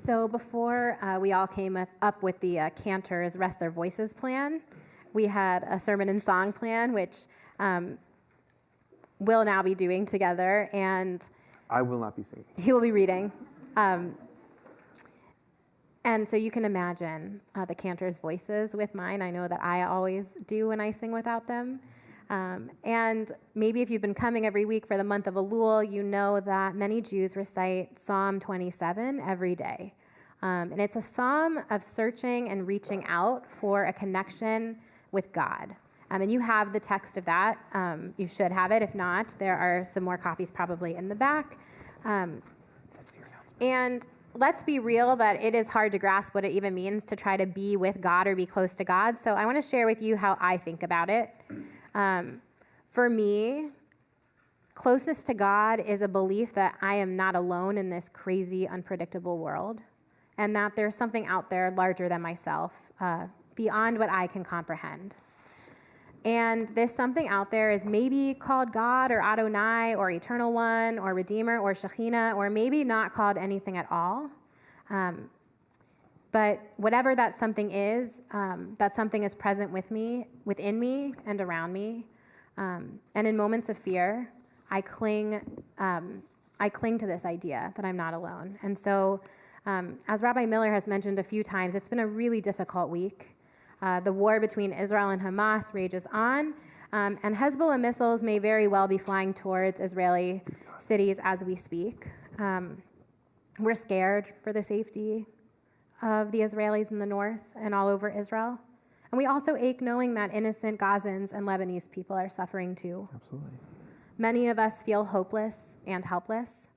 So before we all came up with the Cantors Rest Their Voices plan, we had a sermon and song plan, which we'll now be doing together. And I will not be singing. He will be reading. And so you can imagine the Cantors' voices with mine. I know that I always do when I sing without them. And maybe if you've been coming every week for the month of Elul, you know that many Jews recite Psalm 27 every day. And it's a psalm of searching and reaching out for a connection with God. And you have the text of that. You should have it. If not, there are some more copies probably in the back. And let's be real that it is hard to grasp what it even means to try to be with God or be close to God. So I want to share with you how I think about it. For me, closeness to God is a belief that I am not alone in this crazy, unpredictable world, and that there's something out there larger than myself, beyond what I can comprehend. And this something out there is maybe called God or Adonai or Eternal One or Redeemer or Shekhinah, or maybe not called anything at all. But whatever that something is present with me, within me, and around me. And in moments of fear, I cling to this idea that I'm not alone. And so, as Rabbi Miller has mentioned a few times, it's been a really difficult week. The war between Israel and Hamas rages on, and Hezbollah missiles may very well be flying towards Israeli cities as we speak. We're scared for the safety of the Israelis in the north and all over Israel. And we also ache knowing that innocent Gazans and Lebanese people are suffering too. Absolutely. Many of us feel hopeless and helpless.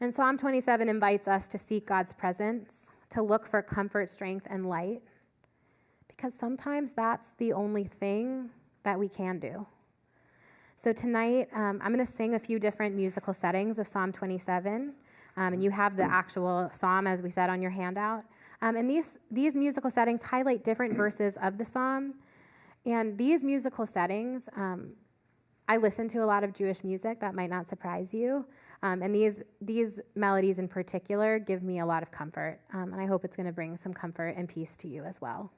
And Psalm 27 invites us to seek God's presence, to look for comfort, strength, and light, because sometimes that's the only thing that we can do. So tonight, I'm going to sing a few different musical settings of Psalm 27. And you have the actual psalm, as we said, on your handout. And these musical settings highlight different verses of the psalm. And these musical settings, I listen to a lot of Jewish music. That might not surprise you. And these melodies in particular give me a lot of comfort. And I hope it's going to bring some comfort and peace to you as well.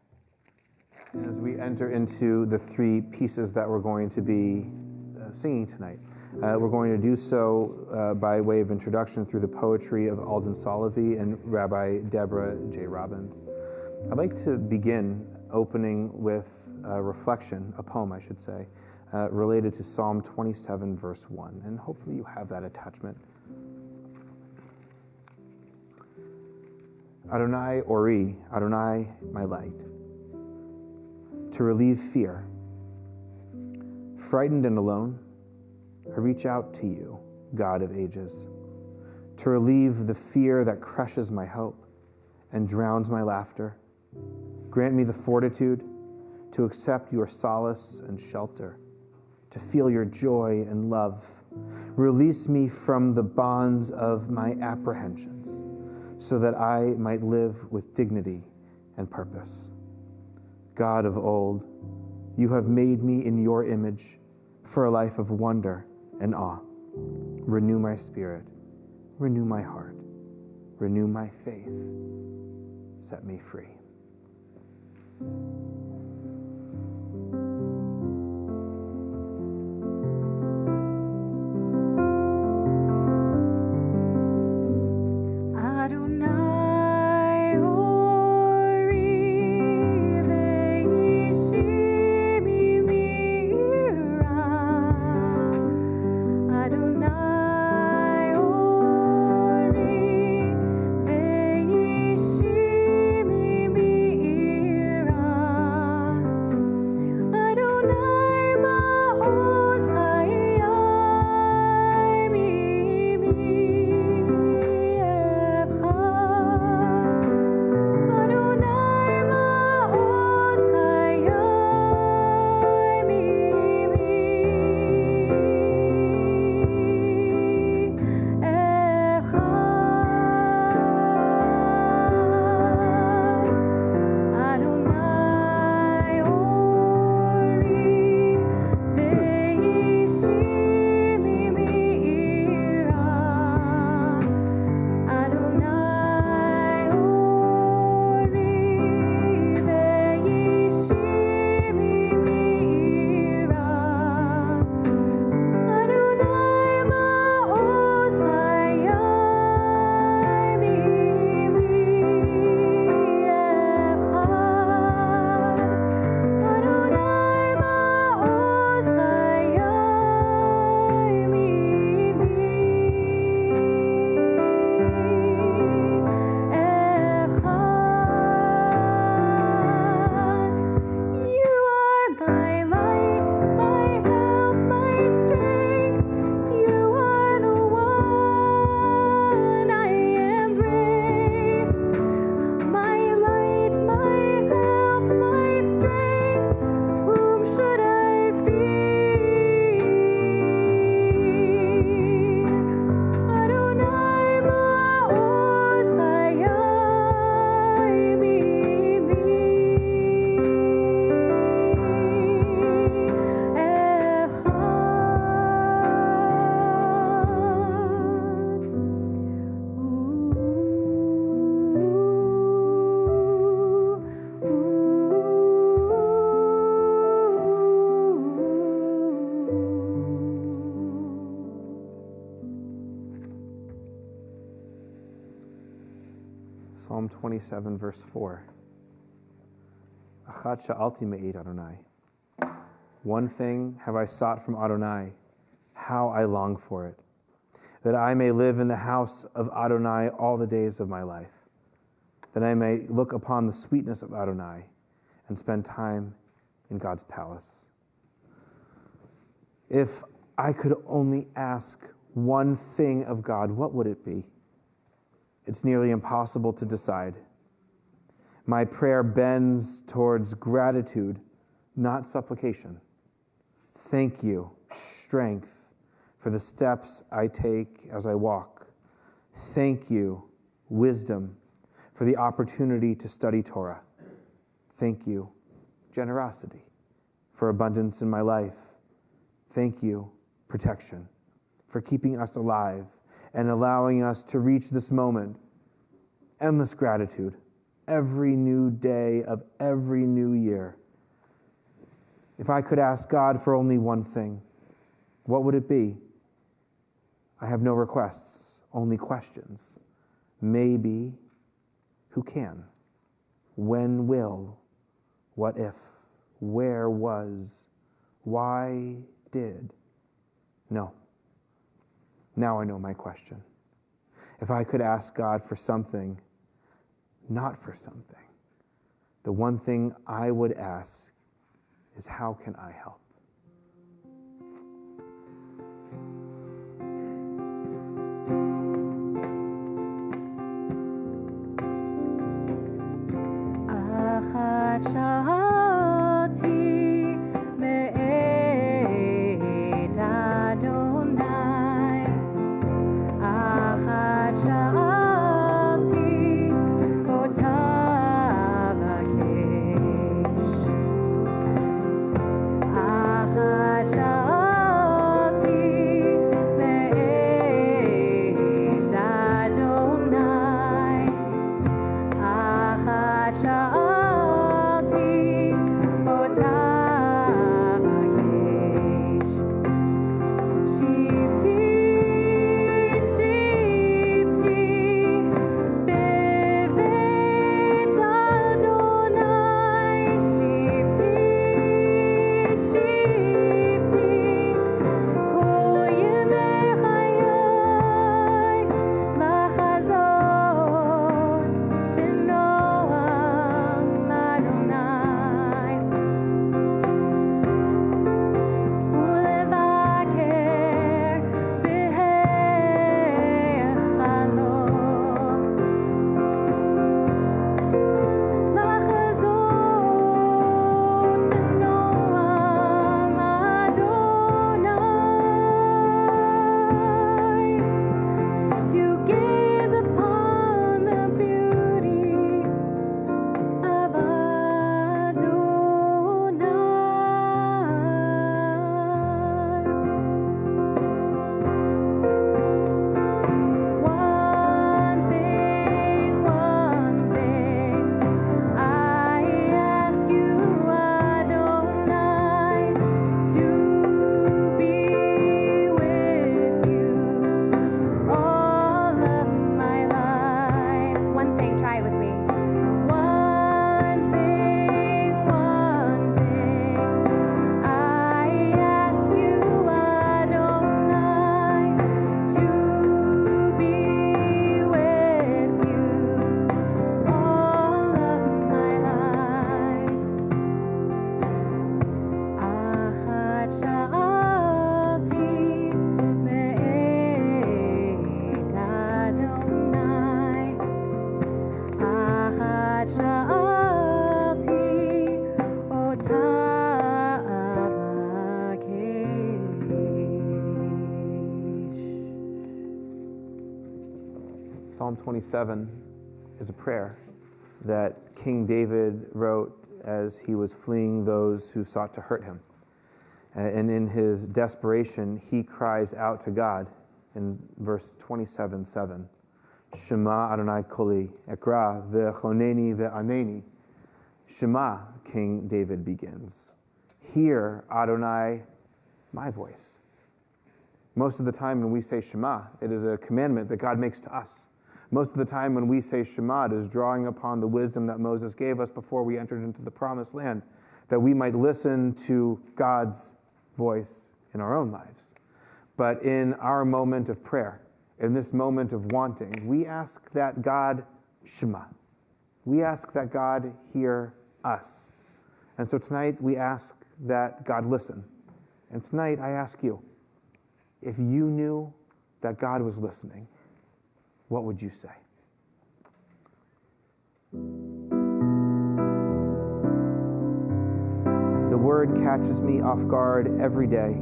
As we enter into the three pieces that we're going to be singing tonight, we're going to do so by way of introduction through the poetry of Alden Solovy and Rabbi Debra J. Robbins. I'd like to begin opening with a reflection, a poem I should say, related to Psalm 27 verse 1, and hopefully you have that attachment. Adonai Orie, Adonai my light, to relieve fear. Frightened and alone, I reach out to you, God of ages, to relieve the fear that crushes my hope and drowns my laughter. Grant me the fortitude to accept your solace and shelter, to feel your joy and love. Release me from the bonds of my apprehensions, so that I might live with dignity and purpose. God of old, you have made me in your image for a life of wonder and awe. Renew my spirit, renew my heart, renew my faith, set me free. Adonai Orie, Psalm 27, verse 4. Achat sha'alti me'id Adonai. One thing have I sought from Adonai, how I long for it, that I may live in the house of Adonai all the days of my life, that I may look upon the sweetness of Adonai and spend time in God's palace. If I could only ask one thing of God, what would it be? It's nearly impossible to decide. My prayer bends towards gratitude, not supplication. Thank you, strength, for the steps I take as I walk. Thank you, wisdom, for the opportunity to study Torah. Thank you, generosity, for abundance in my life. Thank you, protection, for keeping us alive and allowing us to reach this moment. Endless gratitude, every new day of every new year. If I could ask God for only one thing, what would it be? I have no requests, only questions. Maybe, who can? When will? What if? Where was? Why did? No. Now I know my question. If I could ask God for something, not for something, the one thing I would ask is, how can I help? Psalm 27 is a prayer that King David wrote as he was fleeing those who sought to hurt him. And in his desperation, he cries out to God in verse 27:7. Shema Adonai Koli, Ekra ve'choneni ve'aneni. Shema, King David begins. Hear, Adonai, my voice. Most of the time when we say Shema, it is a commandment that God makes to us. Most of the time when we say Shema, it is drawing upon the wisdom that Moses gave us before we entered into the promised land, that we might listen to God's voice in our own lives. But in our moment of prayer, in this moment of wanting, we ask that God Shema. We ask that God hear us. And so tonight we ask that God listen. And tonight I ask you, if you knew that God was listening, what would you say? The word catches me off guard every day.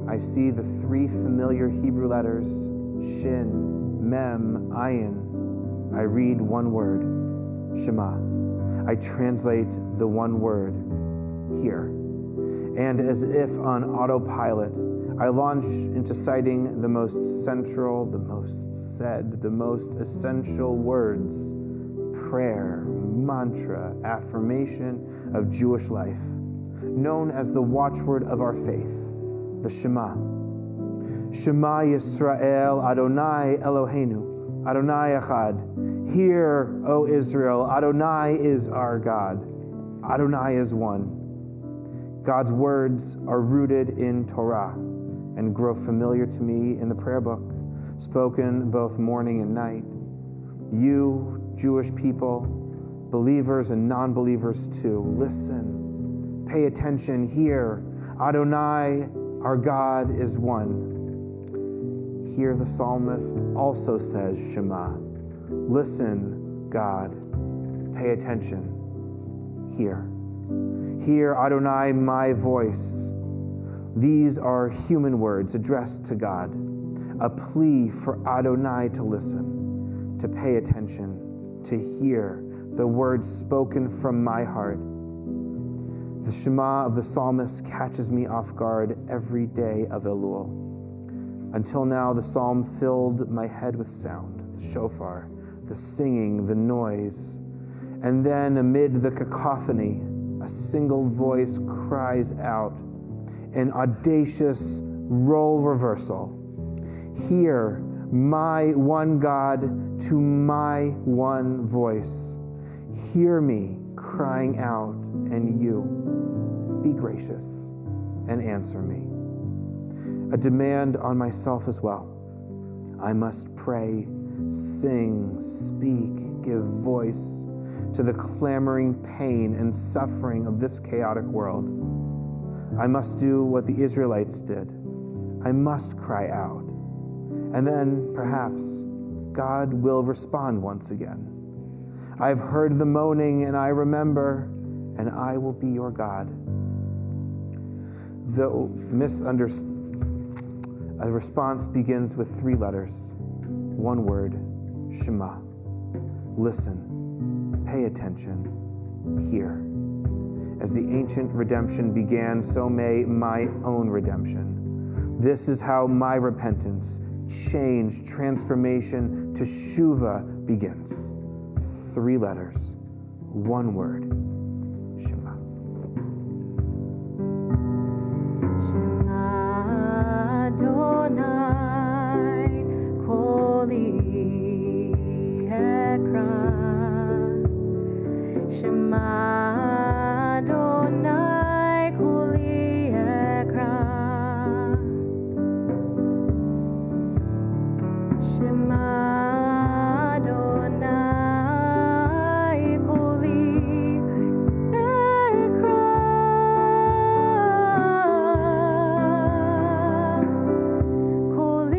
I see the three familiar Hebrew letters, Shin, Mem, Ayin. I read one word, Shema. I translate the one word, hear. And as if on autopilot, I launch into citing the most central, the most said, the most essential words, prayer, mantra, affirmation of Jewish life, known as the watchword of our faith, the Shema. Shema Yisrael, Adonai Eloheinu, Adonai Echad. Hear, O Israel, Adonai is our God. Adonai is one. God's words are rooted in Torah and grow familiar to me in the prayer book, spoken both morning and night. You, Jewish people, believers and non-believers too, listen, pay attention, hear. Adonai, our God, is one. Here the psalmist also says, Shema. Listen, God, pay attention, hear. Hear, Adonai, my voice. These are human words addressed to God, a plea for Adonai to listen, to pay attention, to hear the words spoken from my heart. The Shema of the psalmist catches me off guard every day of Elul. Until now, the psalm filled my head with sound, the shofar, the singing, the noise. And then amid the cacophony, a single voice cries out, an audacious role reversal. Hear, my one God, to my one voice. Hear me crying out, and you, be gracious and answer me. A demand on myself as well. I must pray, sing, speak, give voice to the clamoring pain and suffering of this chaotic world. I must do what the Israelites did. I must cry out. And then, perhaps, God will respond once again. I've heard the moaning, and I remember, and I will be your God. Though a response begins with three letters, one word, Shema. Listen, pay attention, hear. As the ancient redemption began, so may my own redemption. This is how my repentance, change, transformation, teshuva begins. Three letters, one word, Shema. Shema Adonai, Koli Ekra. Shema Adonai, Koli Ekra. Shema Adonai, Koli Ekra. Koli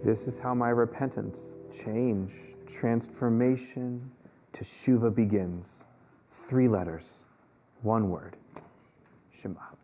This is how my repentance, change, transformation, teshuva begins. 3 letters, 1 word, Shema.